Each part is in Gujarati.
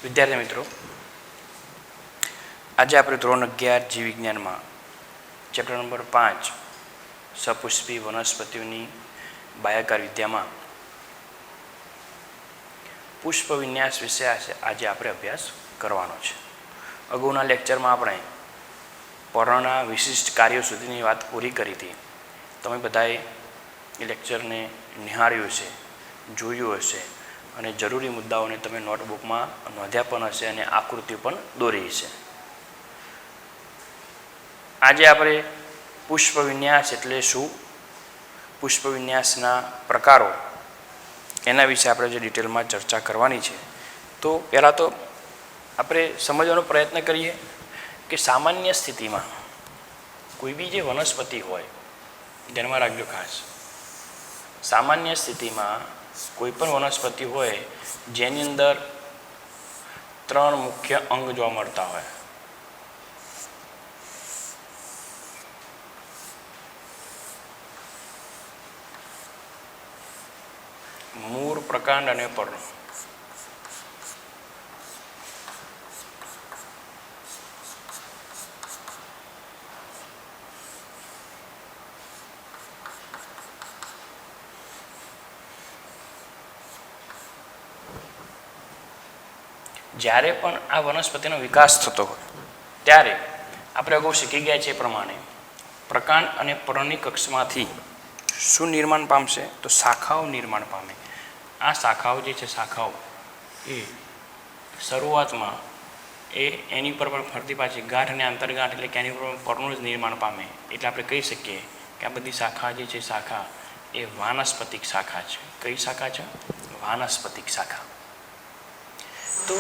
વિદ્યાર્થી મિત્રો, આજે આપણે ધોરણ 11 જીવ વિજ્ઞાનમાં ચેપ્ટર નંબર 5 સપુષ્પી વનસ્પતિઓની બાહ્યકાર વિદ્યામાં પુષ્પ વિન્યાસ વિશે આજે આપણે અભ્યાસ કરવાનો છે. અગાઉના લેક્ચરમાં આપણે પર્ણના વિશિષ્ટ કાર્યો સુધીની વાત પૂરી કરી હતી. તમે બધાએ એ લેક્ચરને નિહાળ્યું હશે, જોયું હશે અને જરૂરી મુદ્દાઓને તમે નોટબુકમાં નોંધ્યા પણ હશે અને આકૃતિ પણ દોરી છે. આજે આપણે પુષ્પ વિન્યાસ એટલે શું, પુષ્પ વિન્યાસના પ્રકારો, એના વિશે આપણે જે ડિટેલમાં ચર્ચા કરવાની છે. તો પહેલાં તો આપણે સમજવાનો પ્રયત્ન કરીએ કે સામાન્ય સ્થિતિમાં કોઈ બી જે વનસ્પતિ હોય, ધ્યાનમાં રાખજો ખાસ, સામાન્ય સ્થિતિમાં કોઈ પણ વનસ્પતિ હોય જેની અંદર 3 મુખ્ય અંગ જોવા મળતા હોય. મૂળ, પ્રકાંડ અને પર્ણ. જ્યારે પણ આ વનસ્પતિનો વિકાસ થતો હોય ત્યારે આપણે અગાઉ શીખી ગયા છે એ પ્રમાણે પ્રકાંડ અને પર્ણની કક્ષમાંથી શું નિર્માણ પામશે? તો શાખાઓ નિર્માણ પામે. આ શાખાઓ જે છે, શાખાઓ એ શરૂઆતમાં એની પર પણ ફરતી પાછી ગાંઠ અને આંતરગાંઠ એટલે કે એની પર પર્ણનું જ નિર્માણ પામે. એટલે આપણે કહી શકીએ કે આ બધી શાખા જે છે, શાખા એ વાનસ્પતિક શાખા છે. કઈ શાખા છે? વાનસ્પતિક શાખા. તો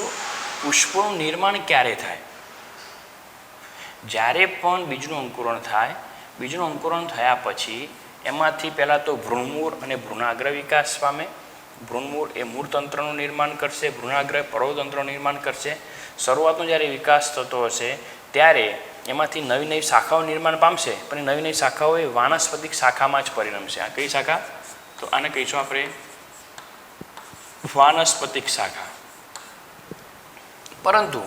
પુષ્પોનું નિર્માણ ક્યારે થાય? જ્યારે પણ બીજનું અંકુરણ થાય. બીજનું અંકુરણ થયા પછી એમાંથી પહેલાં તો ભ્રૂણમૂળ અને ભ્રૂણાગ્ર વિકાસ પામે. ભ્રૂણમૂળ એ મૂળતંત્રનું નિર્માણ કરશે, ભ્રૂણાગ્ર પર્વતંત્રનું નિર્માણ કરશે. શરૂઆતનો જ્યારે વિકાસ થતો હશે ત્યારે એમાંથી નવી નવી શાખાઓ નિર્માણ પામશે, પણ નવી નવી શાખાઓ એ વાનસ્પતિક શાખામાં જ પરિણમશે. આ કઈ શાખા? તો આને કહીશું આપણે વાનસ્પતિક શાખા. પરંતુ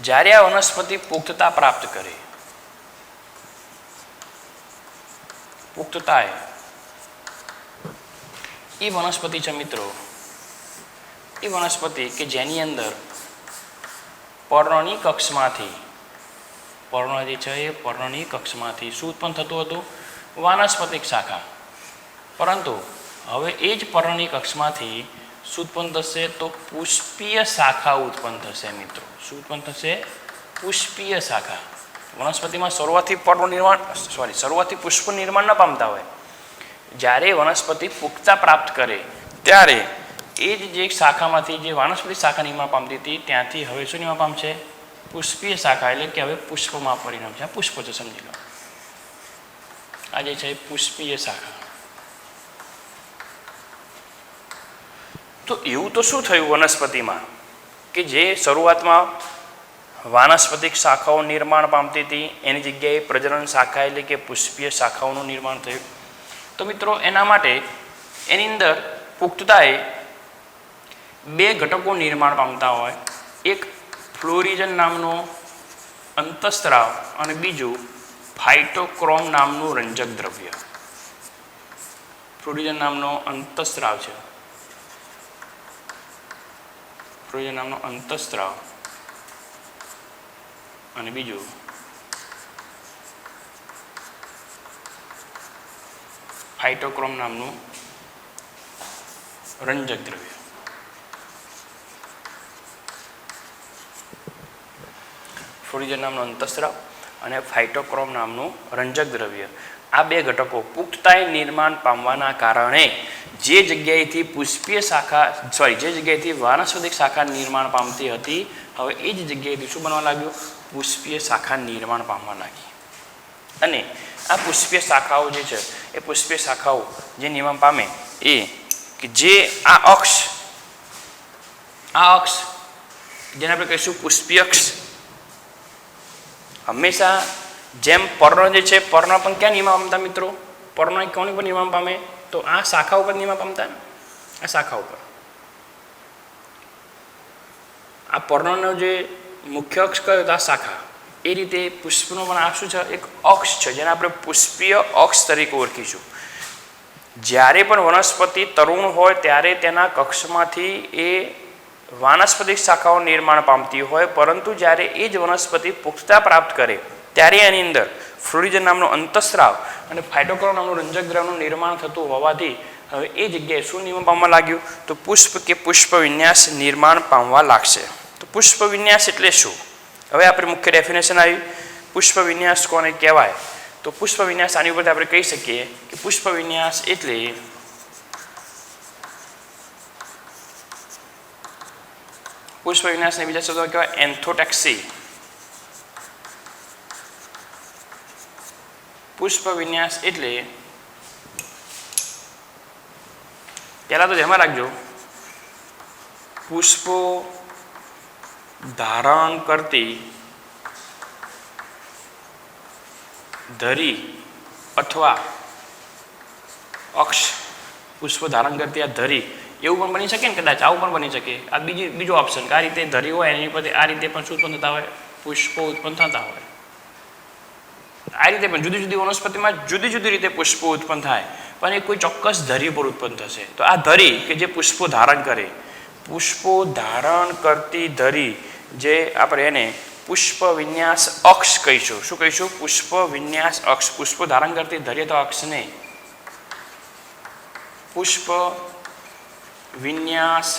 જ્યારે આ વનસ્પતિ પુખ્તતા પ્રાપ્ત કરે, પુખ્તતા એ વનસ્પતિ છે મિત્રો, એ વનસ્પતિ કે જેની અંદર પર્ણની કક્ષમાંથી, પર્ણ જે છે એ પર્ણની કક્ષમાંથી શું ઉત્પન્ન થતું હતું? વાનસ્પતિક શાખા. પરંતુ હવે એ જ પર્ણની કક્ષમાંથી શું ઉત્પન્ન થશે? તો પુષ્પીય શાખા ઉત્પન્ન થશે મિત્રો. શું ઉત્પન્ન થશે? પુષ્પીય શાખા. વનસ્પતિમાં શરૂઆતથી પર્ણ નિર્માણ શરૂઆતથી પુષ્પ નિર્માણ ન પામતા હોય, જ્યારે વનસ્પતિ પુખ્તતા પ્રાપ્ત કરે ત્યારે એ જ જે શાખામાંથી જે વાનસ્પતિક શાખા નિર્માણ પામતી હતી ત્યાંથી હવે શું નિર્માણ પામશે? પુષ્પીય શાખા. એટલે કે હવે પુષ્પમાં પરિણમશે. આ પુષ્પ છે, સમજી લો. આ જે છે પુષ્પીય શાખા. તો એવું તો શું થયું વનસ્પતિમાં કે જે શરૂઆતમાં વાનસ્પતિક શાખાઓ નિર્માણ પામતી હતી એની જગ્યાએ પ્રજનન શાખા એટલે કે પુષ્પીય શાખાઓનું નિર્માણ થયું? તો મિત્રો એના માટે એની અંદર પુખ્તતાએ 2 ઘટકો નિર્માણ પામતા હોય. એક ફ્લોરિજન નામનો અંતઃસ્ત્રાવ અને બીજું ફાઇટોક્રોમ નામનું રંજક દ્રવ્ય. ફ્લોરિજન નામનો અંતઃસ્ત્રાવ છે, ફ્લોરિજન નામનો અંતઃસ્ત્રાવ અને બીજું ફાઇટોક્રોમ નામનું રંજક દ્રવ્ય. ફ્લોરિજન નામનો અંતઃસ્ત્રાવ અને ફાઇટોક્રોમ નામનું રંજક દ્રવ્ય, આ 2 ઘટકો પુખ્તતાએ નિર્માણ પામવાના કારણે જે જગ્યાએથી પુષ્પીય શાખા જે જગ્યાએથી વાનસ્પતિક શાખા નિર્માણ પામતી હતી, હવે એ જ જગ્યાએથી શું બનવા લાગ્યું? પુષ્પીય શાખા નિર્માણ પામવા લાગી. અને આ પુષ્પીય શાખાઓ જે છે એ પુષ્પીય શાખાઓ જે નિર્માણ પામે એ કે જે આ અક્ષ જેને આપણે કહીશું પુષ્પીય અક્ષ, હંમેશા જેમ પર્ણ જે છે, પર્ણ પણ ક્યાં નિર્માણ પામતા મિત્રો? પર્ણ કોની પર નિર્માણ પામે? તો આ શાખા ઉપર નિર્માણ પામતા ને, આ શાખા ઉપર. આ પર્ણનો જે મુખ્ય અક્ષ કયો હતો? આ શાખા. એ રીતે પુષ્પનો પણ આ શું છે? એક અક્ષ છે, જેને આપણે પુષ્પીય અક્ષ તરીકે ઓળખીશું. જ્યારે પણ વનસ્પતિ તરુણ હોય ત્યારે તેના કક્ષમાંથી એ વાનસ્પતિક શાખાઓ નિર્માણ પામતી હોય, પરંતુ જ્યારે એ જ વનસ્પતિ પુખ્તતા પ્રાપ્ત કરે ત્યારે એની અંદર ફ્લોરિજન નામનો અંતઃસ્રાવ અને ફાઇટોક્રોમ નામનું રંજક દ્રવનું નિર્માણ થતું હોવાથી હવે એ જગ્યાએ શું નિર્માણ પામવા લાગ્યું? તો પુષ્પ કે પુષ્પ વિન્યાસ નિર્માણ પામવા લાગશે. તો પુષ્પ વિન્યાસ એટલે શું? હવે આપણે મુખ્ય ડેફિનેશન આવી. પુષ્પ વિન્યાસ કોને કહેવાય? તો પુષ્પ વિન્યાસ આની ઉપરથી આપણે કહી શકીએ કે પુષ્પ વિન્યાસ એટલે પુષ્પ વિન્યાસને બીજા શબ્દોમાં કહેવાય એન્થોટેક્સી. પુષ્પ વિન્યાસ એટલે પહેલાં તો ધ્યાનમાં રાખજો, પુષ્પો ધારણ કરતી ધરી અથવા અક્ષ, પુષ્પ ધારણ કરતી આ ધરી એવું પણ બની શકે ને, કદાચ આવું પણ બની શકે. આ બીજો ઓપ્શન કે આ રીતે ધરી હોય એની પરથી આ રીતે પણ શું ઉત્પન્ન થતા હોય? પુષ્પો ઉત્પન્ન થતા હોય. આ રીતે પણ જુદી જુદી વનસ્પતિમાં જુદી જુદી રીતે પુષ્પો ઉત્પન્ન થાય, પણ એ કોઈ ચોક્કસ ધરી પર ઉત્પન્ન થશે. તો આ ધરી કે જે પુષ્પો ધારણ કરે, પુષ્પો ધારણ કરતી ધરી, જે આપણે એને પુષ્પ વિન્યાસ અક્ષ કહીશું. શું કહીશું? પુષ્પ વિન્યાસ અક્ષ. પુષ્પો ધારણ કરતી ધરી અથવા અક્ષને પુષ્પ વિન્યાસ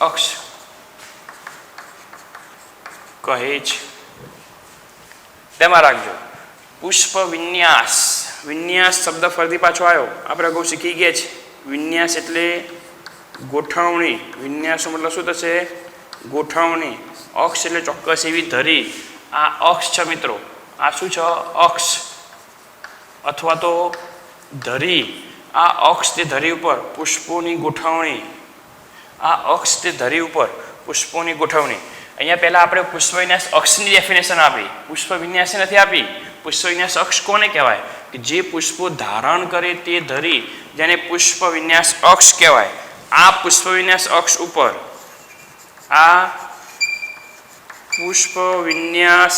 અક્ષ કહે છે. તેમાં રાખજો પુષ્પ વિન્યાસ. વિન્યાસ શબ્દ ફરીથી પાછો આવ્યો, આપણે અગાઉ શીખી ગયા છે. વિન્યાસ એટલે ગોઠવણી. વિન્યાસનો મતલબ શું થશે? ગોઠવણી. અક્ષ એટલે ચોક્કસ એવી ધરી. આ અક્ષ છે મિત્રો. આ શું છે? અક્ષ અથવા તો ધરી. આ અક્ષ તે ધરી ઉપર પુષ્પોની ગોઠવણી. આ અક્ષ તે ધરી ઉપર પુષ્પોની ગોઠવણી. અહીંયા પહેલાં આપણે પુષ્પ વિન્યાસ અક્ષની ડેફિનેશન આપી, પુષ્પ વિન્યાસ નથી આપી. પુષ્પ વિન્યાસ અક્ષ કોને કહેવાય? કે જે પુષ્પો ધારણ કરે તે ધરી, જેને પુષ્પ વિન્યાસ અક્ષ કહેવાય. આ પુષ્પ વિન્યાસ અક્ષ ઉપર, આ પુષ્પ વિન્યાસ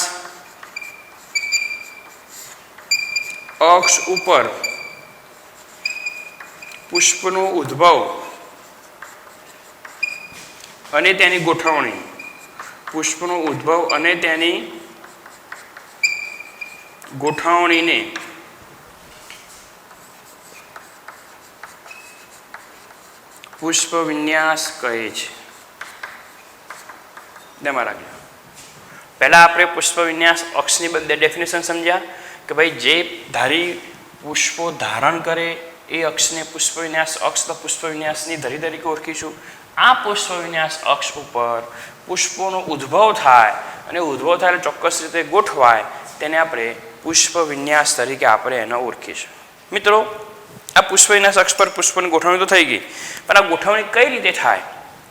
અક્ષ ઉપર પુષ્પનો ઉદ્ભવ અને તેની ગોઠવણી. પુષ્પનો ઉદ્ભવ અને તેની ગોઠવણીને પુષ્પ વિન્યાસ કહે છે. તેમાં રાખજો. પહેલાં આપણે પુષ્પ વિન્યાસ અક્ષની બધી ડેફિનેશન સમજ્યા કે ભાઈ જે ધારી પુષ્પો ધારણ કરે એ અક્ષને પુષ્પ વિન્યાસ અક્ષ તો પુષ્પ વિન્યાસની ધરી તરીકે ઓળખીશું. આ પુષ્પ વિન્યાસ અક્ષ ઉપર પુષ્પોનો ઉદ્ભવ થાય અને ઉદ્ભવ થાય એટલે ચોક્કસ રીતે ગોઠવાય, તેને આપણે પુષ્પ વિન્યાસ તરીકે આપણે એને ઓળખીશું. મિત્રો, આ પુષ્પ વિન્યાસ અક્ષ પર પુષ્પની ગોઠવણી તો થઈ ગઈ, પણ આ ગોઠવણી કઈ રીતે થાય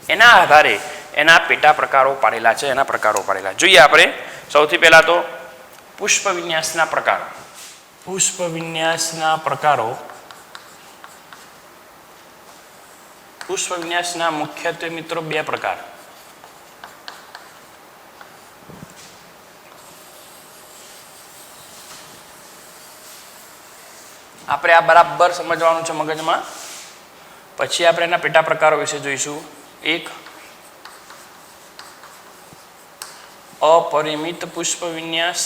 એના આધારે એના પેટા પ્રકારો પાડેલા છે. એના પ્રકારો પાડેલા જોઈએ આપણે. સૌથી પહેલાં તો પુષ્પ વિન્યાસના પ્રકારો. પુષ્પ વિન્યાસના પ્રકારો. પુષ્પ વિન્યાસના મુખ્યત્વે મિત્રો બે પ્રકાર. આપણે આ બરાબર સમજવાનું છે મગજમાં. પછી આપણે એના પેટા પ્રકારો વિશે જોઈશું. એક અપરિમિત પુષ્પ વિન્યાસ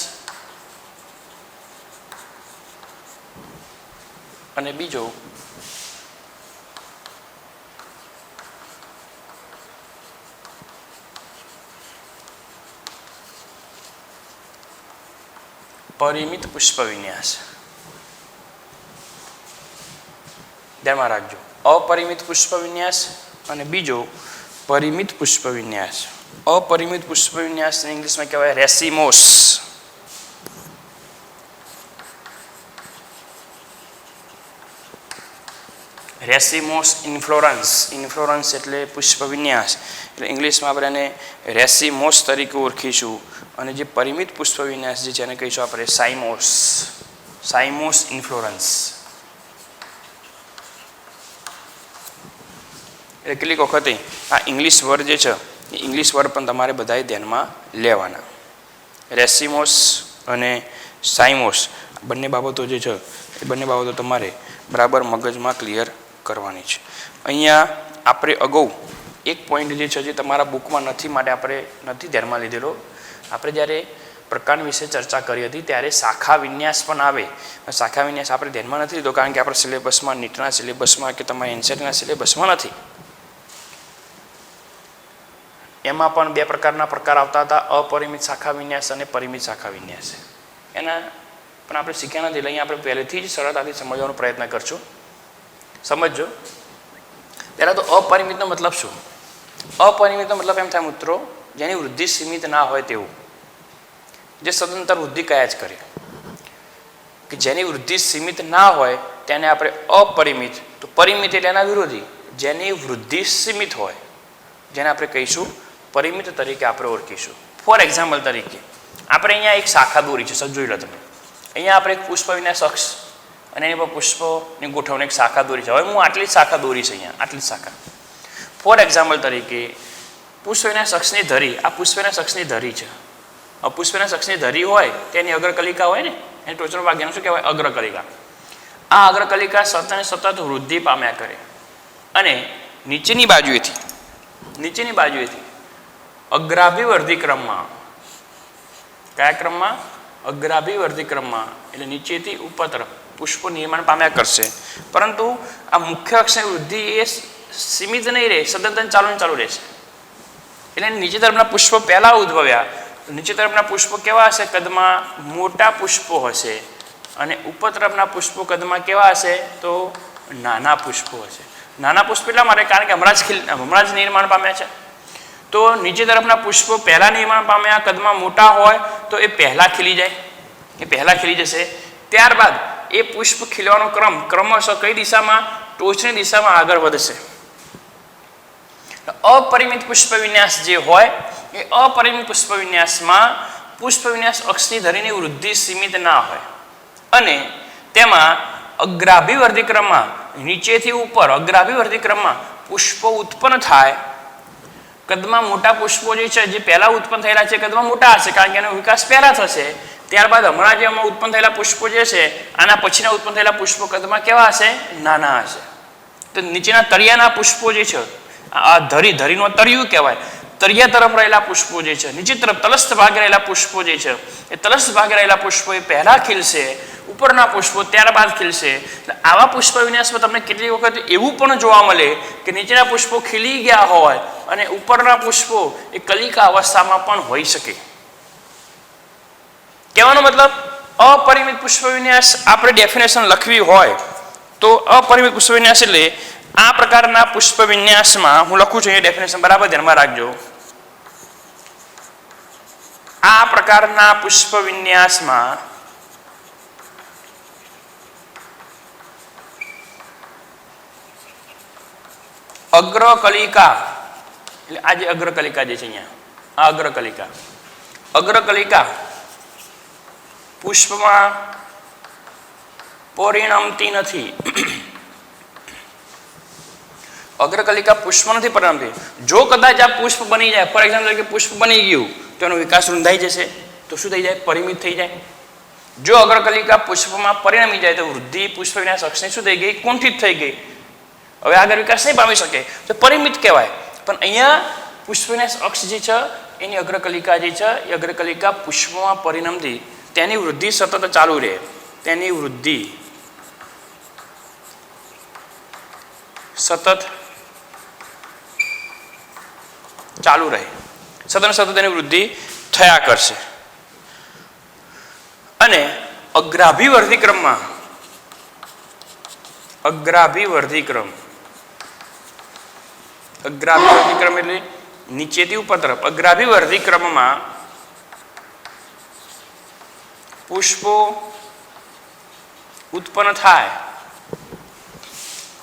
અને બીજો પરિમિત પુષ્પ વિન્યાસ. ધ્યાનમાં રાખજો, અપરિમિત પુષ્પ વિન્યાસ અને બીજો પરિમિત પુષ્પ વિન્યાસ. અપરિમિત પુષ્પ વિન્યાસને ઇંગ્લિશમાં કહેવાય રેસિમોસ. રેસિમોસ ઇન્ફ્લોરન્સ. ઇન્ફ્લોરન્સ એટલે પુષ્પ વિન્યાસ, એટલે ઇંગ્લિશમાં આપણે એને રેસિમોસ તરીકે ઓળખીશું. અને જે પરિમિત પુષ્પ વિન્યાસ જે છે એને કહીશું આપણે સાઇમોસ. સાઇમોસ ઇન્ફ્લોરન્સ. એટલે કેટલીક વખતે આ ઇંગ્લિશ વર્ડ જે છે એ ઇંગ્લિશ વર્ડ પણ તમારે બધાએ ધ્યાનમાં લેવાના. રેસિમોસ અને સાઇમોસ બંને બાબતો જે છે એ બંને બાબતો તમારે બરાબર મગજમાં ક્લિયર કરવાની છે. અહીંયા આપણે અગાઉ એક પોઈન્ટ જે છે જે તમારા બુકમાં નથી માટે આપણે નથી ધ્યાનમાં લીધેલો. આપણે જ્યારે પ્રકાર વિશે ચર્ચા કરી હતી ત્યારે શાખા વિન્યાસ પણ આવે. શાખા વિન્યાસ આપણે ધ્યાનમાં નથી લીધો કારણ કે આપણા સિલેબસમાં, નીટના સિલેબસમાં કે તમારા એનસીઈઆરટીના સિલેબસમાં નથી. એમાં પણ બે પ્રકારના પ્રકાર આવતા હતા, અપરિમિત શાખા વિન્યાસ અને પરિમિત શાખા વિન્યાસ. એના પણ આપણે શીખ્યા નથી એટલે અહીંયા આપણે પહેલેથી જ સરળતાથી સમજવાનો પ્રયત્ન કરશું. સમજો પહેલાં તો અપરિમિતનો મતલબ શું? અપરિમિતનો મતલબ એમ થાય મિત્રો જેની વૃદ્ધિ સીમિત ના હોય તેવું, જે સદંતર વૃદ્ધિ કયા જ કરે. કે જેની વૃદ્ધિ સીમિત ના હોય તેને આપણે અપરિમિત, તો પરિમિત એટલે એના વિરોધી જેની વૃદ્ધિ સીમિત હોય જેને આપણે કહીશું પરિમિત તરીકે આપણે ઓળખીશું. ફોર એક્ઝામ્પલ તરીકે આપણે અહીંયા એક શાખા દોરી છે, જોઈ લો તમે. અહીંયા આપણે એક પુષ્પ વિન્યાસ અક્ષ અને એની પર પુષ્પની ગોઠવણી એક શાખા દોરી છે. હવે હું આટલી જ શાખા દોરી છે, અહીંયા આટલી જ શાખા. ફોર એક્ઝામ્પલ તરીકે પુષ્પ વિન્યાસ અક્ષની ધરી, આ પુષ્પ વિન્યાસ અક્ષની ધરી છે. પુષ્પ વિન્યાસ અક્ષની ધરી હોય તેની અગ્રકલિકા હોય ને, એની ટોચનો ભાગ એનું શું કહેવાય? અગ્રકલિકા. આ અગ્રકલિકા સતત અને સતત વૃદ્ધિ પામ્યા કરે અને નીચેની બાજુએથી અગ્રાભિવર્ધી ક્રમમાં, કયા ક્રમમાં? અગ્રાભિવર્ધી ક્રમમાં, એટલે નીચેથી ઉપર તરફ પુષ્પો નિર્માણ પામ્યા કરશે. પરંતુ આ મુખ્ય અક્ષની વૃદ્ધિ એ સીમિત નહીં રહે, સતત ચાલુ રહેશે. એટલે નીચે તરફના પુષ્પો પહેલા ઉદ્ભવ્યા, નીચે તરફના પુષ્પો કેવા હશે? કદમાં મોટા પુષ્પો હશે અને ઉપર તરફના પુષ્પો કદમાં કેવા હશે? તો નાના પુષ્પો હશે. નાના પુષ્પ એટલા માટે કારણ કે હમણાં જ નિર્માણ પામ્યા છે. તો નીચે તરફના પુષ્પો પહેલા નિર્માણ પામ્યા, કદમાં મોટા હોય તો એ પહેલા ખીલી જાય, એ પહેલા ખીલી જશે. ત્યારબાદ એ પુષ્પ ખીલવાનો ક્રમ ક્રમશઃ કઈ દિશામાં? ટોચની દિશામાં આગળ વધશે. અપરિમિત પુષ્પ વિન્યાસ જે હોય એ અપરિમિત પુષ્પ વિન્યાસમાં પુષ્પ વિન્યાસ અક્ષની ધરીની વૃદ્ધિ સીમિત ના હોય અને તેમાં અગ્રાભિવર્ધી ક્રમમાં નીચેથી ઉપર અગ્રાભિવર્ધી ક્રમમાં પુષ્પો ઉત્પન્ન થાય. કદમાં મોટા પુષ્પો જે છે જે પહેલા ઉત્પન્ન થયેલા છે કદમાં મોટા હશે કારણ કે એનો વિકાસ પહેલા થશે. ત્યારબાદ હમણાં જે આમાં ઉત્પન્ન થયેલા પુષ્પો જે છે આના પછીના ઉત્પન્ન થયેલા પુષ્પો કદમાં કેવા હશે? નાના હશે. તો નીચેના તળિયાના પુષ્પો જે છે આ ધરીનો તળિયું કહેવાય. તળિયા તરફ રહેલા પુષ્પો જે છે, નીચે તરફ તલસ્થ ભાગે રહેલા પુષ્પો જે છે એ તલસ્થ ભાગે રહેલા પુષ્પો એ પહેલા ખીલશે, ઉપરના પુષ્પો ત્યારબાદ ખીલશે. એટલે આવા પુષ્પ વિન્યાસમાં તમને કેટલી વખત એવું પણ જોવા મળે કે નીચેના પુષ્પો ખીલી ગયા હોય અને ઉપરના પુષ્પો એ કલિકા અવસ્થામાં પણ હોઈ શકે. કહેવાનો મતલબ અપરિમિત પુષ્પ વિન્યાસ આપણે ડેફિનેશન લખવી હોય તો અપરિમિત પુષ્પ વિન્યાસ એટલે આ પ્રકારના પુષ્પ વિન્યાસમાં હું લખું છું, એ ડેફિનેશન બરાબર ધ્યાનમાં રાખજો. આ પ્રકારના પુષ્પ વિન્યાસમાં અગ્રકલિકા એટલે આ જે અગ્રકલિકા જે છે અહીંયા આ અગ્રકલિકા પુષ્પમાં પરિણમતી નથી. અગ્રકલિકા પુષ્પ નથી પરિણમતી. જો કદાચ આ પુષ્પ બની જાય, ફોર એક્ઝામ્પલ કે પુષ્પ બની ગયું તો એનો વિકાસ રૂંધાઈ જશે, તો શું થઈ જાય? પરિમિત થઈ જાય. જો અગ્રકલિકા પુષ્પમાં પરિણમી જાય તો વૃદ્ધિ પુષ્પ વિન્યાસ અક્ષની શું થઈ ગઈ? કુંઠિત થઈ ગઈ. હવે આગળ વિકાસ નહીં પામી શકે તો પરિમિત કહેવાય. પણ અહીંયા પુષ્પ વિન્યાસ અક્ષ જે છે એની અગ્રકલિકા જે છે એ અગ્રકલિકા પુષ્પમાં પરિણમતી, તેની વૃદ્ધિ સતત ચાલુ રહે, તેની વૃદ્ધિ સતત ચાલુ રહે, સતત તેની વૃદ્ધિ થયા કરશે. અને અગ્રાભિવર્ધી ક્રમમાં અગ્રાભિવર્ધી ક્રમ એટલે નીચેથી ઉપર તરફ અગ્રાભિવર્ધી ક્રમમાં પુષ્પો ઉત્પન્ન થાય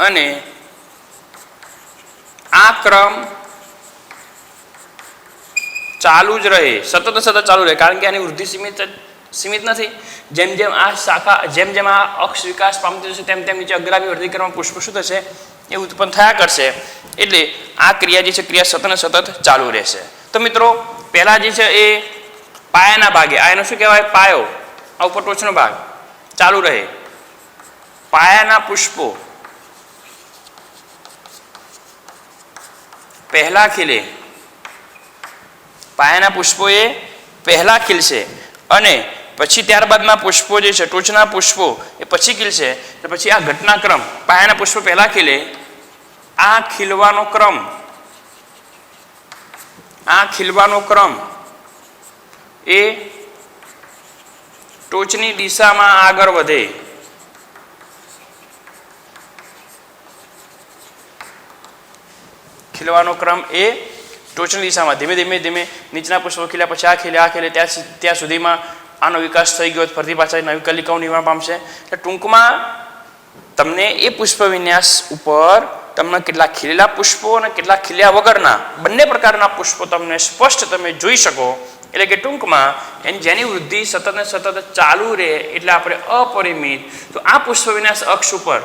અને આ ક્રમ ચાલુ જ રહે, સતત ચાલુ રહે કારણ કે આની વૃદ્ધિ સીમિત સીમિત નથી. જેમ જેમ આ શાખા જેમ જેમ આ અક્ષ વિકાસ પામતી જશે તેમ તેમ નીચે અગ્રાભી વર્ગીકરણમાં પુષ્પ શું થશે એ ઉત્પન્ન થયા કરશે. એટલે આ ક્રિયા જે છે ક્રિયા સતત ને સતત ચાલુ રહેશે. તો મિત્રો પહેલા જે છે એ પાયાના ભાગે આ એનો શું કહેવાય પાયો, આ ઉપર ટોચનો ભાગ ચાલુ રહે. પાયાના પુષ્પો પહેલા ખીલે, પાયાના પુષ્પો એ પહેલા ખીલશે અને પછી ત્યારબાદના પુષ્પો જે છે ટોચના પુષ્પો એ પછી ખીલશે. તો પછી આ ઘટનાક્રમ પાયાના પુષ્પો પહેલા ખીલે, આ ખીલવાનો ક્રમ એ ટોચની દિશામાં આગળ વધે. ખીલવાનો ક્રમ એ ટોચની દિશામાં ધીમે ધીમે ધીમે નીચના પુષ્પો ખીલ્યા પછી આ ખીલે ત્યાં સુધીમાં આનો વિકાસ થઈ ગયો, ફરતી પાછા નવી કલિકાઓ નિર્માણ પામશે. એટલે ટૂંકમાં તમને એ પુષ્પ વિન્યાસ ઉપર તમને કેટલાક ખીલેલા પુષ્પો અને કેટલાક ખીલ્યા વગરના બંને પ્રકારના પુષ્પો તમને સ્પષ્ટ તમે જોઈ શકો. એટલે કે ટૂંકમાં જેની વૃદ્ધિ સતત ને સતત ચાલુ રહે એટલે આપણે અપરિમિત. તો આ પુષ્પ વિન્યાસ અક્ષ ઉપર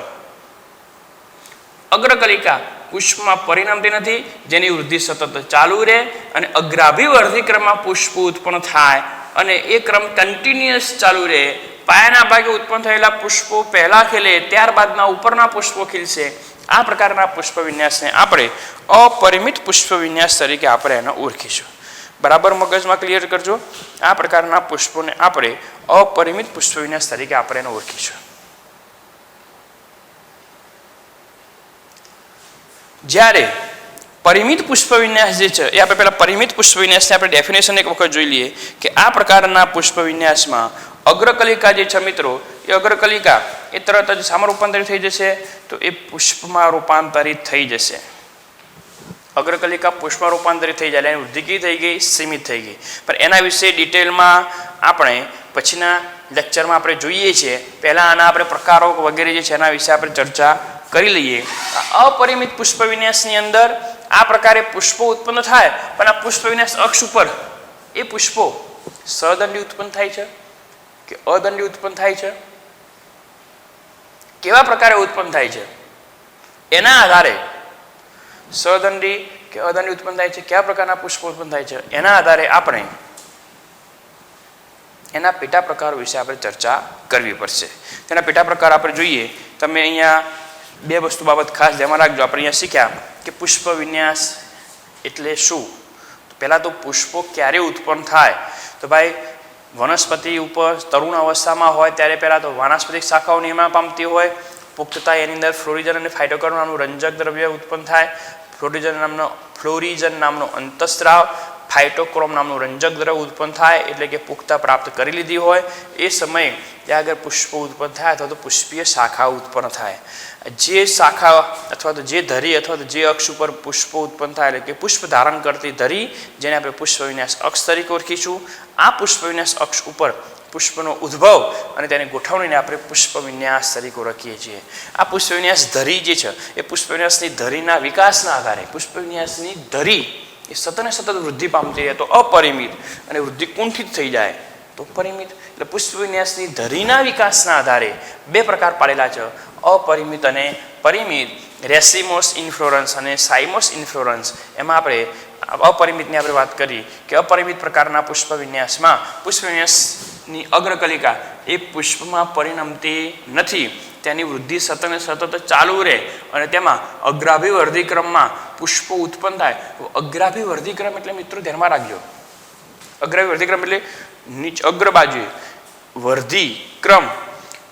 અગ્રકલિકા પુષ્પમાં પરિણમતી નથી, જેની વૃદ્ધિ સતત ચાલુ રહે અને અગ્રાભિવર્ધી ક્રમમાં પુષ્પ ઉત્પન્ન થાય અને એ ક્રમ કન્ટિન્યુઅસ ચાલુ રહે. પાયાના ભાગે ઉત્પન્ન થયેલા પુષ્પો પહેલા ખીલે, ત્યારબાદના ઉપરના પુષ્પો ખીલશે. આ પ્રકારના પુષ્પ વિન્યાસને આપણે અપરિમિત પુષ્પ વિન્યાસ તરીકે આપણે એને ઓળખીશું. બરાબર મગજમાં ક્લિયર કરજો. આ પ્રકારના પુષ્પોને આપણે અપરિમિત પુષ્પ વિન્યાસ તરીકે આપણે એને ઓળખીશું. જ્યારે પરિમિત પુષ્પ વિન્યાસ જે છે એ આપણે પહેલા પરિમિત પુષ્પ વિન્યાસની આપણે ડેફિનેશન એક વખત જોઈ લઈએ કે આ પ્રકારના પુષ્પ વિન્યાસમાં અગ્રકલિકા જે છે મિત્રો એ અગ્રકલિકા એ તરત જ શામાં રૂપાંતરિત થઈ જશે તો એ પુષ્પમાં રૂપાંતરિત થઈ જશે. અગ્રકલિકા પુષ્પમાં રૂપાંતરિત થઈ જાય એની વૃદ્ધિ કેવી થઈ ગઈ સીમિત થઈ ગઈ. પણ એના વિશે ડિટેલમાં આપણે પછીના લેક્ચરમાં આપણે જોઈએ છીએ. પહેલાં આના આપણે પ્રકારો વગેરે જે છે એના વિશે આપણે ચર્ચા કરી લઈએ. અપરિમિત પુષ્પ વિન્યાસની અંદર આ પ્રકારે પુષ્પો ઉત્પન્ન થાય પણ આ પુષ્પ વિન્યાસ અક્ષ ઉપર એ પુષ્પો સદંડી ઉત્પન્ન થાય છે કે અદંડી ઉત્પન્ન થાય છે, કેવા પ્રકારે ઉત્પન્ન થાય છે એના આધારે સદંડી કે અદંડી ઉત્પન્ન થાય છે, કેવા પ્રકારના પુષ્પો ઉત્પન્ન થાય છે એના આધારે આપણે એના પેટા પ્રકારો વિશે આપણે ચર્ચા કરવી પડશે. તેના પેટા પ્રકાર આપણે જોઈએ. તમે અહીંયા બે વસ્તુ બાબત ખાસ ધ્યાનમાં રાખજો. આપણે અહીંયા શીખ્યા કે પુષ્પ વિન્યાસ એટલે શું. પહેલાં તો પુષ્પો ક્યારે ઉત્પન્ન થાય તો ભાઈ વનસ્પતિ ઉપર તરુણ અવસ્થામાં હોય ત્યારે પહેલાં તો વાનસ્પતિક શાખાઓ નિર્માણ પામતી હોય. પુખ્તતા એની અંદર ફ્લોરિજન અને ફાઇટોકર નામનું રંજક દ્રવ્ય ઉત્પન્ન થાય. ફ્લોરિજન નામનો અંતસ્ત્રાવ, ફાઇટોક્રોમ નામનું રંજક દ્રવ્ય ઉત્પન્ન થાય એટલે કે પુખ્તતા પ્રાપ્ત કરી લીધી હોય એ સમયે ત્યાં આગળ પુષ્પો ઉત્પન્ન થાય અથવા તો પુષ્પીય શાખા ઉત્પન્ન થાય. જે શાખા અથવા તો જે ધરી અથવા તો જે અક્ષ ઉપર પુષ્પો ઉત્પન્ન થાય એટલે કે પુષ્પ ધારણ કરતી ધરી જેને આપણે પુષ્પ વિન્યાસ અક્ષ તરીકે ઓળખીશું. આ પુષ્પ વિન્યાસ અક્ષ ઉપર પુષ્પનો ઉદ્ભવ અને તેની ગોઠવણીને આપણે પુષ્પ વિન્યાસ તરીકે ઓળખીએ છીએ. આ પુષ્પ વિન્યાસ ધરી જે છે એ પુષ્પ વિન્યાસની ધરીના વિકાસના આધારે પુષ્પ વિન્યાસની ધરી એ સતત ને સતત વૃદ્ધિ પામતી રહે તો અપરિમિત અને વૃદ્ધિ કુંઠિત થઈ જાય તો પરિમિત. એટલે પુષ્પ વિન્યાસની ધરીના વિકાસના આધારે બે પ્રકાર પાડેલા છે, અપરિમિત અને પરિમિત. રેસિમોસ ઇન્ફ્લોરન્સ અને સાઇમોસ ઇન્ફ્લોરન્સ. એમાં આપણે અપરિમિતની આપણે વાત કરી કે અપરિમિત પ્રકારના પુષ્પ વિન્યાસમાં પુષ્પ વિન્યાસની અગ્રકલિકા એ પુષ્પમાં પરિણમતી નથી, તેની વૃદ્ધિ સતત ને સતત ચાલુ રહે અને તેમાં અગ્રાભિવર્ધી ક્રમમાં પુષ્પો ઉત્પન્ન થાય. અગ્રાભિવર્ધી ક્રમ એટલે મિત્રો ધ્યાનમાં રાખજો, અગ્રાભિવર્ધી ક્રમ એટલે અગ્ર બાજુએ વર્ધી ક્રમ,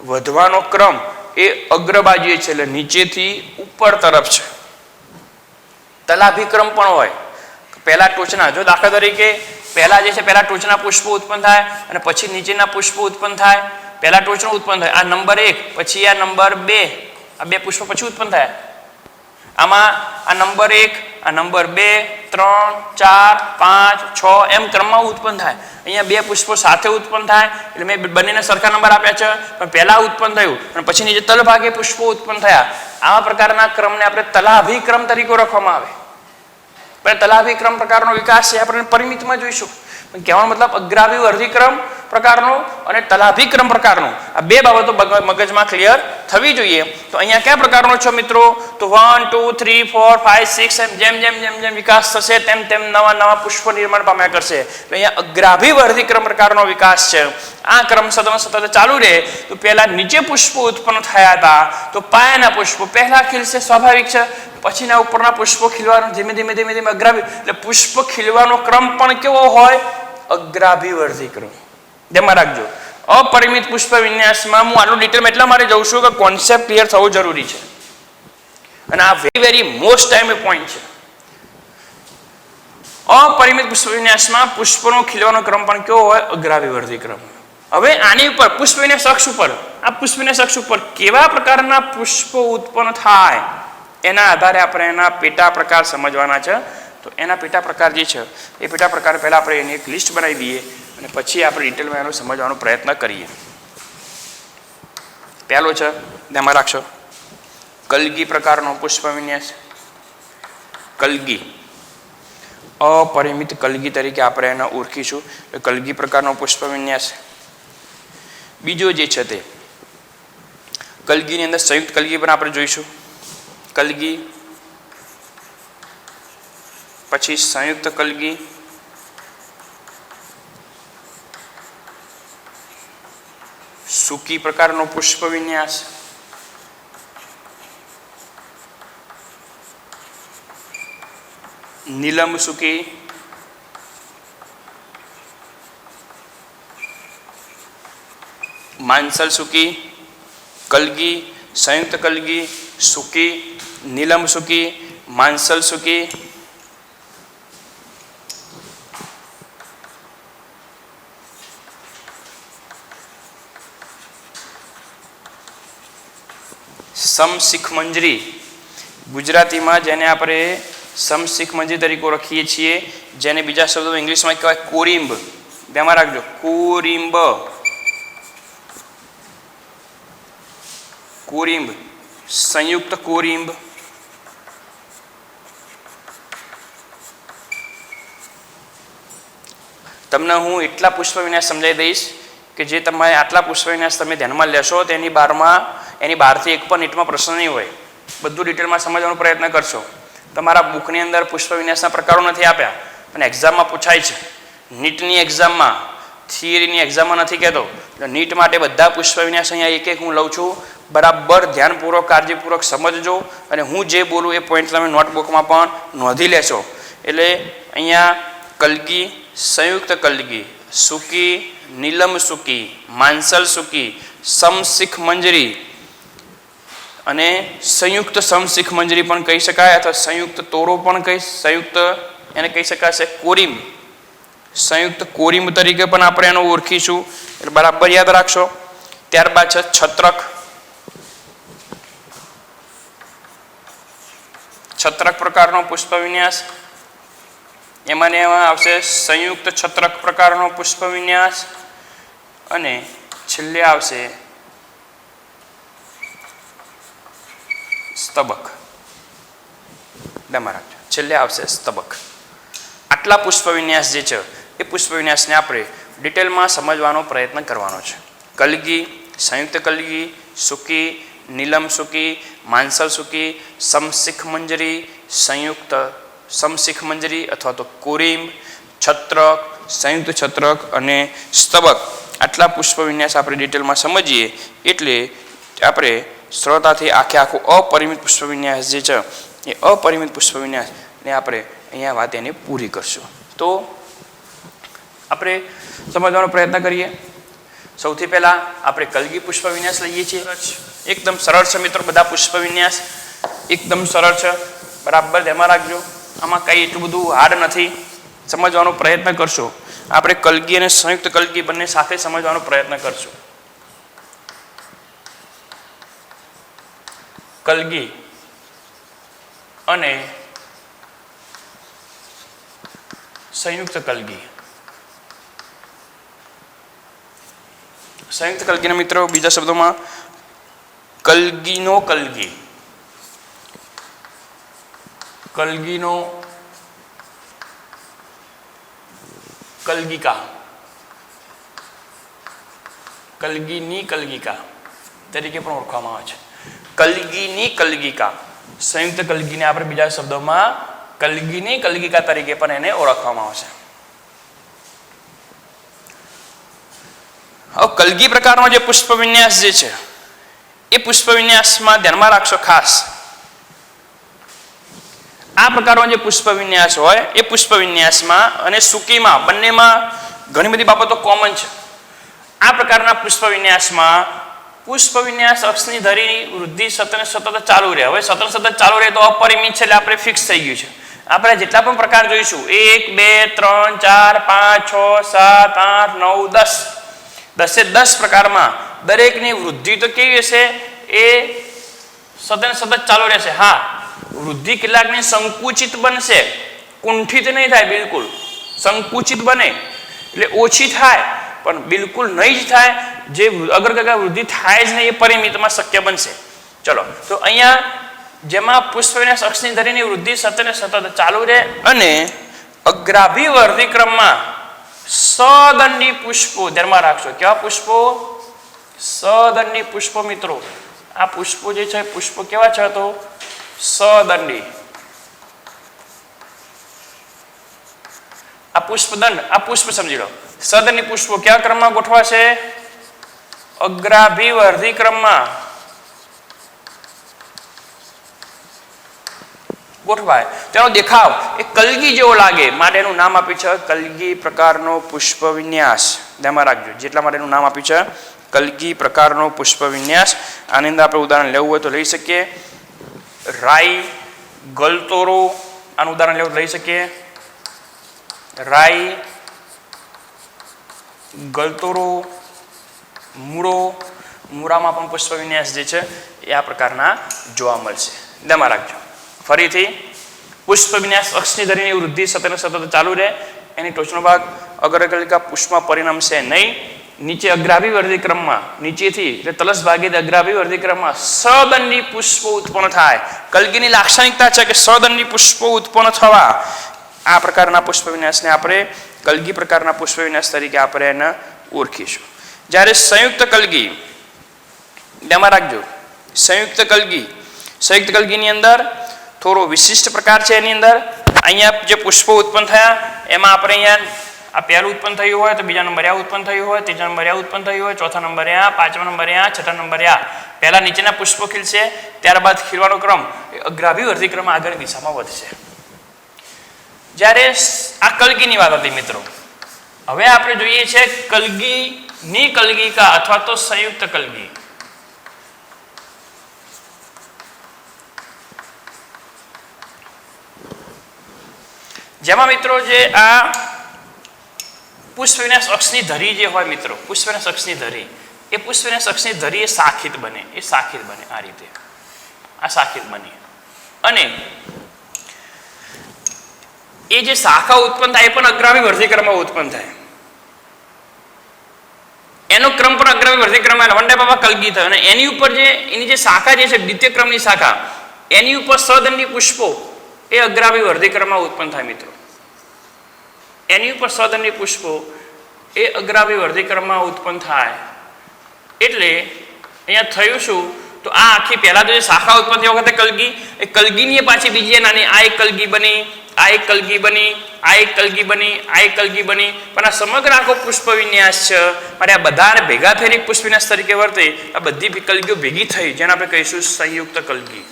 વધવાનો ક્રમ એ અગ્ર બાજુએ છે એટલે નીચેથી ઉપર તરફ છે. તલાભિક્રમ પણ હોય પહેલા ટોચના. જો દાખલા તરીકે પહેલા જે છે પહેલા ટોચના પુષ્પો ઉત્પન્ન થાય અને પછી નીચેના પુષ્પો ઉત્પન્ન થાય. પહેલા ટોચનું ઉત્પન્ન થાય આ નંબર 1 પછી આ નંબર 2, આ બે પુષ્પો પછી ઉત્પન્ન થાય. આમાં આ નંબર 1 આ નંબર 2 3 4 5 6 એમ ક્રમમાં ઉત્પન્ન થાય. અહીંયા બે પુષ્પો સાથે ઉત્પન્ન થાય એટલે મેં બંનેને સરખા નંબર આપ્યા છે પણ પહેલા ઉત્પન્ન થયું અને પછી નીચે તલભાગે પુષ્પો ઉત્પન્ન થયા. આવા પ્રકારના ક્રમને આપણે તલાભિક્રમ તરીકે ઓળખવામાં આવે. પણ તલાભિક્રમ પ્રકારનો વિકાસ છે આપણે પરિમિતમાં જોઈશું. કહેવાનો મતલબ અગ્રાભી વર્ધિક્રમ પ્રકારનો અને તલાભિક્રમ પ્રકારનો આ બે બાબતો મગજમાં ક્લિયર થવી જોઈએ. તો અહીંયા કયા પ્રકારનો છે મિત્રો? તો 1 2 3 4 5 6 એમ જેમ જેમ જેમ જેમ વિકાસ થશે તેમ તેમ નવા નવા પુષ્પ નિર્માણ પામ્યા કરશે. એટલે અહીંયા અગ્રાભી વર્ધિક્રમ પ્રકારનો વિકાસ છે. આ ક્રમ સતત ચાલુ રહે તો પહેલા નીચે પુષ્પો ઉત્પન્ન થયા હતા તો પાયાના પુષ્પો પહેલા ખીલશે, સ્વાભાવિક છે. પછીના ઉપરના પુષ્પો ખીલવાનો ધીમે ધીમે ધીમે ધીમે અગ્રાભી, એટલે પુષ્પ ખીલવાનો ક્રમ પણ કેવો હોય? અગ્રાભી વર્ધિક્રમ. ધ્યાનમાં રાખજો. અપરિમિત પુષ્પ વિન્યાસમાં હું આટલું ડિટેલમાં એટલા માટે જઉં છું કે કોન્સેપ્ટ ક્લિયર થવો જરૂરી છે અને આ વેરી મોસ્ટ ટાઈમ પોઈન્ટ છે. અપરિમિત પુષ્પ વિન્યાસમાં પુષ્પનો ખીલવાનો ક્રમ પણ કેવો હોય? અગ્રાભી વર્ધિક્રમ. હવે આની ઉપર પુષ્પ વિન્યાસ અક્ષ ઉપર, આ પુષ્પ વિન્યાસ અક્ષ ઉપર કેવા પ્રકારના પુષ્પો ઉત્પન્ન થાય એના આધારે આપણે એના પેટા પ્રકાર સમજવાના છે. તો એના પેટા પ્રકાર જે છે એ પેટા પ્રકાર પહેલા આપણે એની એક લિસ્ટ બનાવી દઈએ અને પછી આપણે ડિટેલમાં એનો સમજવાનો પ્રયત્ન કરીએ. પહેલો છે, ધ્યાનમાં રાખશો, કલગી પ્રકારનો પુષ્પ વિન્યાસ. કલગી, અપરિમિત કલગી તરીકે આપણે એને ઓળખીશું. કલગી પ્રકારનો પુષ્પ વિન્યાસ. બીજો જે છે તે કલગીની અંદર સંયુક્ત કલગી પણ આપણે જોઈશું. કલગી પછી સંયુક્ત કલગી, સૂકી પ્રકારનો પુષ્પ વિન્યાસ, નીલમ સૂકી, માંસલ સૂકી, કલગી, સંયુક્ત કલગી, સૂકી, નીલમ સૂકી, માંસલ સૂકી, સમશિખ મંજરી. ગુજરાતીમાં જેને આપણે સમશિખ મંજરી તરીકે ઓળખીએ છીએ, જેને બીજા શબ્દો ઇંગ્લિશમાં કહેવાય કોરિમ્બ. ધ્યાનમાં રાખજો, કોરિમ્બ. કોરિમ્બ, સંયુક્ત કોરિમ્બ, તમને હું એટલા પુષ્પ વિન્યાસ સમજાવી દઈશ કે જે તમારે આટલા પુષ્પ વિન્યાસ તમે ધ્યાનમાં લેશો તો એની બહારથી એક પણ નીટમાં પ્રશ્ન નહીં હોય. બધું ડિટેલમાં સમજવાનો પ્રયત્ન કરશો. તમારા બુકની અંદર પુષ્પ વિન્યાસના પ્રકારો નથી આપ્યા પણ એક્ઝામમાં પૂછાય છે. નીટની એક્ઝામમાં, થિયરીની એક્ઝામમાં નથી કહેતો. એટલે નીટ માટે બધા પુષ્પ વિન્યાસ અહીંયા એક એક હું લઉં છું. બરાબર ધ્યાનપૂર્વક, કાળજીપૂર્વક સમજજો અને હું જે બોલું એ પોઈન્ટ તમે નોટબુકમાં પણ નોંધી લેશો. એટલે અહીંયા કલગી, સંયુક્ત કલગી, સૂકી, નીલમ સૂકી, માંસલ સૂકી, સમશિખ મંજરી અને સંયુક્ત સમશિખ મંજરી પણ કહી શકાય અથવા સંયુક્ત તોરો પણ સંયુક્ત એને કહી શકાશે કોરિમ્બ. સંયુક્ત કોરિમ્બ તરીકે પણ આપણે એનો ઓળખીશું. એટલે બરાબર યાદ રાખશો. ત્યારબાદ છે છત્રક. છત્રક પ્રકારનો પુષ્પ વિન્યાસ. એમાં આવશે સંયુક્ત છત્રક પ્રકારનો પુષ્પ વિન્યાસ અને છેલ્લે આવશે સ્તબક. છેલ્લે આવશે સ્તબક. આટલા પુષ્પ વિન્યાસ જે છે એ પુષ્પ વિન્યાસને આપણે ડિટેલમાં સમજવાનો પ્રયત્ન કરવાનો છે. કલગી, સંયુક્ત કલગી, સૂકી, નીલમ સૂકી, માંસલ સૂકી, સમશિખ મંજરી, સંયુક્ત સમશિખ મંજરી અથવા તો કોરિમ્બ, છત્રક, સંયુક્ત છત્રક અને સ્તબક. આટલા પુષ્પ વિન્યાસ આપણે ડિટેલમાં સમજીએ એટલે આપણે સરળતાથી આખું અપરિમિત પુષ્પ વિન્યાસ જે છે એ અપરિમિત પુષ્પ વિન્યાસને આપણે અહીંયા વાત એની પૂરી કરશું. તો આપણે સમજવાનો પ્રયત્ન કરીએ. સૌથી પહેલાં આપણે કલગી પુષ્પ વિન્યાસ લઈએ છીએ. એકદમ સરળ છે મિત્રો, બધા પુષ્પ વિન્યાસ એકદમ સરળ છે. બરાબર ધ્યાનમાં રાખજો. આમાં કંઈ એટલું બધું હાર્ડ નથી. સમજવાનો પ્રયત્ન કરશો. આપણે કલગી અને સંયુક્ત કલગી બંને સાથે સમજવાનો પ્રયત્ન કરશું. કલગી અને સંયુક્ત કલગી. સંયુક્ત કલગીના મિત્રો બીજા શબ્દોમાં કલગીનો કલગી, કલગીનો કલગીકા, કલગીની કલગીકા તરીકે પણ ઓળખવામાં આવે છે. કલગીની કલગીકા, સંયુક્ત કલગીને આપણે બીજા શબ્દોમાં કલગીની કલગીકા તરીકે પણ એને ઓળખવામાં આવે છે. હવે કલગી પ્રકારનો જે પુષ્પ વિન્યાસ જે છે એ પુષ્પ વિન્યાસમાં ધ્યાનમાં રાખશો ખાસ, આ પ્રકારનો જે પુષ્પ વિન્યાસ હોય એ પુષ્પ વિન્યાસમાં અને સૂકીમાં બંનેમાં ઘણી બધી બાબતો કોમન છે. આ પ્રકારના પુષ્પ વિન્યાસમાં પુષ્પ વિન્યાસ અક્ષની ધરીની વૃદ્ધિ સતત ચાલુ રહે. હવે સતત ચાલુ રહે તો અપરિમિત છે એટલે આપણે ફિક્સ થઈ ગયું છે. આપણે જેટલા પણ પ્રકાર જોઈશું 1 2 3 4 5 6 7 8 9 10 10 પ્રકારમાં દરેકની વૃદ્ધિ તો કેવી હશે? એ સતત ચાલુ રહેશે. હા, વૃદ્ધિ કેટલાકની સંકુચિત બનશે, કુંઠિત નહીં થાય, બિલકુલ સંકુચિત બને એટલે ઓછી થાય, પણ બિલકુલ નહીં જ થાય. જે અગ્રગા વૃદ્ધિ થાય જ નહીં એ પરિમિતમાં શક્ય બનશે. ચલો, તો અહીંયા જેમાં પુષ્પ વિન્યાસ અક્ષની ધરીની વૃદ્ધિ સતત ચાલુ રહે અને અગ્રાભિવર્ધી ક્રમમાં સદંડી પુષ્પો, ધ્યાનમાં રાખશો કેવા પુષ્પો? સદંડી પુષ્પો. મિત્રો, આ પુષ્પો જે છે પુષ્પો કેવા છે? તો સદંડી. આ પુષ્પદંડ, આ પુષ્પ સમજી લો. સદંડી પુષ્પો કયા ક્રમમાં ગોઠવાશે? અગ્રાભિવર્ધી ક્રમમાં ગોઠવાય. તેનો દેખાવ એ કલગી જેવો લાગે માટે એનું નામ આપ્યું છે કલગી પ્રકારનો પુષ્પ વિન્યાસ. ધ્યાનમાં રાખજો, જેટલા માટે એનું નામ આપ્યું છે કલગી પ્રકારનો પુષ્પ વિન્યાસ. આની અંદર આપણે ઉદાહરણ લેવું હોય તો લઈ શકીએ. રાઈ, ગલતોરો, આનું ઉદાહરણ લેવું લઈ શકીએ. રાઈ, ગલતોરો, મૂળો. મૂળામાં પણ પુષ્પ વિન્યાસ જે છે એ આ પ્રકારના જોવા મળશે. ધ્યાનમાં રાખજો. ફરીથી, પુષ્પ વિન્યાસ અક્ષની ધરીની વૃદ્ધિ સતત ચાલુ રહે. એની ટોચનો ભાગ અગ્રકલિકા પુષ્પમાં પરિણમશે નહીં. નીચે અગ્રાભિવર્ધી ક્રમમાં, નીચેથી એટલે તલસ ભાગે અગ્રાભિવર્ધી ક્રમમાં સદંડી પુષ્પો ઉત્પન્ન થાય. કલગીની લાક્ષણિકતા છે કે સદંડી પુષ્પો ઉત્પન્ન થવા. આ પ્રકારના પુષ્પ વિન્યાસને આપણે કલગી પ્રકારના પુષ્પ વિન્યાસ તરીકે આપણે એને ઓળખીશું. જ્યારે સંયુક્ત કલગી, ધ્યાનમાં રાખજો, સંયુક્ત કલગીની અંદર થોડો વિશિષ્ટ પ્રકાર છે. એની અંદર અહીંયા જે પુષ્પો ઉત્પન્ન થયા એમાં આપણે અહીંયા આ પહેલું ઉત્પન્ન થયું હોય તો બીજા નંબરે આ ઉત્પન્ન થયું હોય, ત્રીજા નંબરે આ ઉત્પન્ન થયું હોય, ચોથા નંબરે આ, પાંચમા નંબરે આ, છઠ્ઠા નંબરે આ. પહેલા નીચેના પુષ્પો ખીલશે, ત્યારબાદ ખીલવાનો ક્રમ અગ્રાભિવર્ધી ક્રમ આગળ દિશામાં વધશે. જ્યારે આ કલગીની વાત હતી મિત્રો, હવે આપણે જોઈએ છે કલગીની કલગીકા અથવા તો સંયુક્ત કલગી. જેમાં મિત્રો જે આ પુષ્પ વિન્યાસ અક્ષની ધરી જે હોય મિત્રો, પુષ્પ વિન્યાસ અક્ષની ધરી, એ પુષ્પ વિન્યાસ અક્ષની ધરી એ શાખિત બને. એ શાખિત બને આ રીતે, આ શાખિત બની અને એ જે શાખા ઉત્પન્ન થાય એ પણ અગ્રાભિવર્ધી ક્રમમાં ઉત્પન્ન થાય. એનો ક્રમ પણ અગ્રાભિવર્ધી ક્રમમાં વંડે બાબા કલગી થયો અને એની ઉપર જે એની જે શાખા જે છે દ્વિતીય ક્રમની શાખા, એની ઉપર સદંડી પુષ્પો એ અગ્રાભિવર્ધી ક્રમમાં ઉત્પન્ન થાય મિત્રો. એની ઉપર સદંડી પુષ્પો એ અગ્રાભિવર્ધી ક્રમમાં ઉત્પન્ન થાય. એટલે અહીંયા થયું શું? તો આ આખી પહેલા તો જે શાખા ઉત્પન્ન થઈ વખતે કલગી, એ કલગીની પાછી બીજી નાની આ એક કલગી બની, આ એક કલગી બની, આ એક કલગી બની, આ એક કલગી બની. પણ આ સમગ્ર આખો પુષ્પ વિન્યાસ છે અને આ બધાને ભેગા થઈને પુષ્પ વિન્યાસ તરીકે વર્તે. આ બધી કલગીઓ ભેગી થઈ જેને આપણે કહીશું સંયુક્ત કલગી.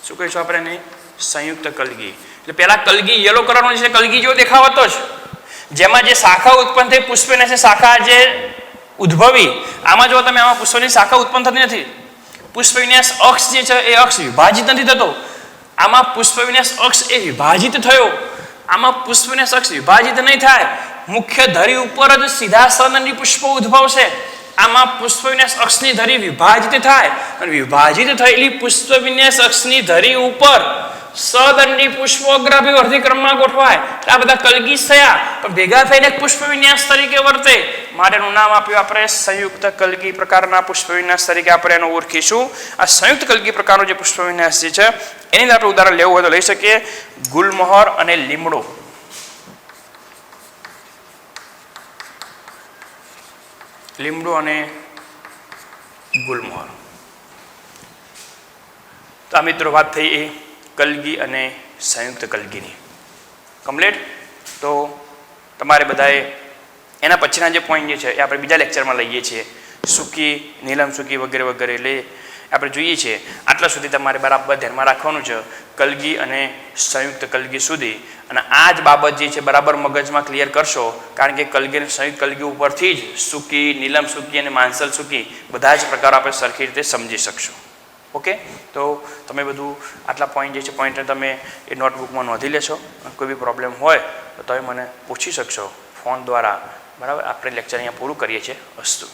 શું કહીશું આપણે એને? સંયુક્ત કલગી. એટલે પહેલા કલગી યલો કલરનો છે, કલગી જેવો દેખાવ હતો જ, જેમાં જે શાખા ઉત્પન્ન થઈ પુષ્પ વિન્યાસ શાખા જે ઉદ્ભવી. આમાં જો તમે આમાં પુષ્પની શાખા ઉત્પન્ન થતી નથી. પુષ્પ વિન્યાસ અક્ષ જે છે એ અક્ષ વિભાજિત નથી થતો. આમાં પુષ્પ વિન્યાસ અક્ષ એ વિભાજિત થયો. આમાં પુષ્પ વિન્યાસ અક્ષ વિભાજિત નહીં થાય. મુખ્ય ધરી ઉપર જ સીધા સદંડી પુષ્પો ઉદ્ભવશે. આમાં પુષ્પ વિન્યાસ અક્ષની ધરી વિભાજિત થાય અને વિભાજિત થયેલી પુષ્પ વિન્યાસ અક્ષની ધરી ઉપર સદંડી પુષ્પો અગ્રાભિવર્ધી ક્રમમાં ગોઠવાય. આ બધા કલગી થયા પણ ભેગા થઈને પુષ્પ વિન્યાસ તરીકે વર્તે માટેનું નામ આપ્યું આપણે સંયુક્ત કલગી પ્રકારના પુષ્પ વિન્યાસ તરીકે આપણે એનો ઓળખીશું. આ સંયુક્ત કલગી પ્રકારનો જે પુષ્પ વિન્યાસ જે છે એની અંદર આપણે ઉદાહરણ લેવું હોય તો લઈ શકીએ. ગુલમોહર અને લીમડો. લીમડો અને ગુલમોહર. તો આ મિત્રો વાત થઈ એ કલગી અને સંયુક્ત કલગીની કમ્પ્લીટ. તો તમારે બધાએ એના પછીના જે પોઈન્ટ જે છે એ આપણે બીજા લેક્ચરમાં લઈએ છીએ, સૂકી, નીલમ સૂકી વગેરે વગેરે. એટલે આપણે જોઈએ છીએ આટલા સુધી તમારે બરાબર ધ્યાનમાં રાખવાનું છે કલગી અને સંયુક્ત કલગી સુધી. અને આ જ બાબત જે છે બરાબર મગજમાં ક્લિયર કરશો, કારણ કે કલગી અને સંયુક્ત કલગી ઉપરથી જ સૂકી, નીલમ સૂકી અને માંસલ સૂકી બધા જ પ્રકારો આપણે સરખી રીતે સમજી શકશું. ઓકે, તો તમે બધું આટલા પોઈન્ટ જે છે પોઈન્ટને તમે એ નોટબુકમાં નોંધી લેશો. કોઈ બી પ્રોબ્લેમ હોય તો તમે મને પૂછી શકશો ફોન દ્વારા. બરાબર, આપણે લેક્ચર અહીંયા પૂરું કરીએ છીએ. અસ્તુ.